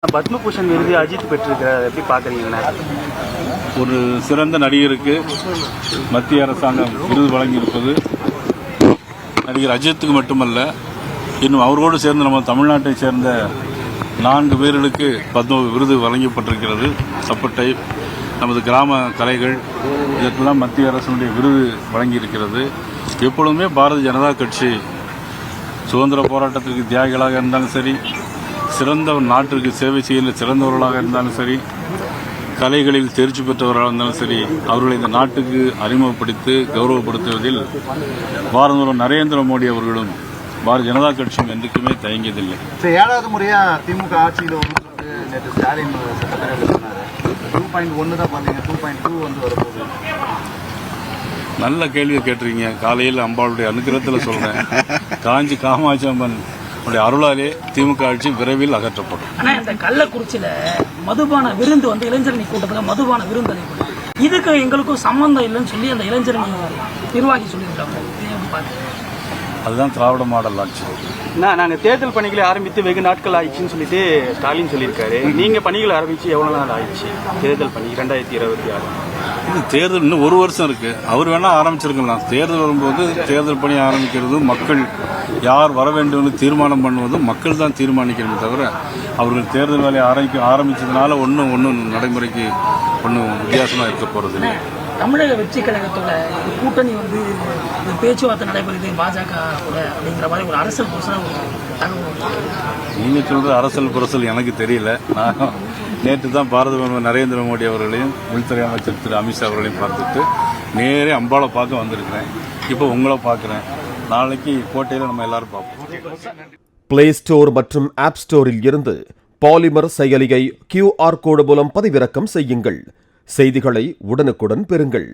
பத்மபூஷன் விருது அஜித் பெற்றிருக்கிறார், எப்படி பார்க்குறீங்கண்ணா? ஒரு சிறந்த நடிகருக்கு மத்திய அரசாங்கம் விருது வழங்கியிருப்பது நடிகர் அஜித்துக்கு மட்டுமல்ல, இன்னும் அவரோடு சேர்ந்து நம்ம தமிழ்நாட்டை சேர்ந்த 4 பேர்களுக்கு பத்ம விருது வழங்கப்பட்டிருக்கிறது. சப்பட்டை, நமது கிராம கலைகள், இதற்கெல்லாம் மத்திய அரசினுடைய விருது வழங்கியிருக்கிறது. எப்பொழுதுமே பாரதிய ஜனதா கட்சி சுதந்திர போராட்டத்திற்கு தியாகிகளாக இருந்தாலும் சரி, சிறந்த நாட்டிற்கு சேவை செய்ய சிறந்தவர்களாக இருந்தாலும் சரி, கலைகளில் தேர்ச்சி பெற்றவர்களாக இருந்தாலும் சரி, அவர்களை இந்த நாட்டுக்கு அறிமுகப்படுத்தி கௌரவப்படுத்துவதில் பாரதம் நரேந்திர மோடி அவர்களும் பாரதிய ஜனதா கட்சியும் என்றைக்குமே தயங்கியதில்லை. 7வது முறையா திமுக ஆட்சியில் நேற்று ஸ்டாலின் சட்டப்பேரவையில் சொன்னார். 2.1 தான் பார்த்தீங்க, 2.2 வந்து வரப்போகுது. நல்ல கேள்வியை கேட்டிருக்கீங்க. காலையில் அம்பாளுடைய அனுகிரகத்தில் சொல்றேன், காஞ்சி காமாட்சி அம்மன் அருளாலே திமுக ஆட்சி விரைவில் அகற்றப்படும். ஆனா இந்த கள்ளக்குறிச்சியில மதுபான விருந்து வந்து இளைஞரணி கூட்டத்துல மதுபான விருந்து அளிப்பது, இதுக்கு எங்களுக்கும் சம்பந்தம் இல்லைன்னு சொல்லி அந்த இளைஞரணி நிர்வாகி சொல்லியிருக்காங்க. அதுதான் திராவிட மாடல் ஆட்சி. நாங்கள் தேர்தல் பணிகளை ஆரம்பித்து வெகு நாட்கள் ஆயிடுச்சுன்னு சொல்லிட்டு ஸ்டாலின் சொல்லியிருக்காரு. நீங்கள் பணிகளை ஆரம்பித்து எவ்வளோ நாள் ஆயிடுச்சு? தேர்தல் பணி 2026 இது தேர்தல் இன்னும் 1 வருஷம் இருக்கு. அவர் வேணா ஆரம்பிச்சிருக்கலாம். தேர்தல் வரும்போது தேர்தல் பணி ஆரம்பிக்கிறது, மக்கள் யார் வர வேண்டும் தீர்மானம் பண்ணுவது மக்கள் தான் தீர்மானிக்கணுமே தவிர, அவர்கள் தேர்தல் வேலையை ஆரம்பிச்சதுனால ஒன்றும் நடைமுறைக்கு ஒன்றும் வித்தியாசமாக இருக்க போறது இல்லை. தமிழக வெற்றி கழகத்தோட கூட்டணி வந்து பேச்சுவார்த்தை நடைபெறுது பாஜக கூட அப்படிங்கிற மாதிரி ஒரு அரசியல் நீங்க சொல்ற அரசியல் புரசல் எனக்கு தெரியல. நான் நேற்று தான் பாரத பிரதமர் நரேந்திர மோடி அவர்களையும் உள்துறை அமைச்சர் திரு அமித்ஷா அவர்களையும் பார்த்துட்டு நேரே அம்பாளை பார்க்க வந்திருக்கிறேன். இப்போ உங்களை பார்க்குறேன். நாளைக்கு கோட்டையில் நம்ம எல்லாரும் பார்ப்போம். பிளே ஸ்டோர் மற்றும் ஆப் ஸ்டோரில் இருந்து பாலிமர் செயலியை QR கோடு மூலம் பதிவிறக்கம் செய்யுங்கள். செய்திகளை உடனுக்குடன் பெறுங்கள்.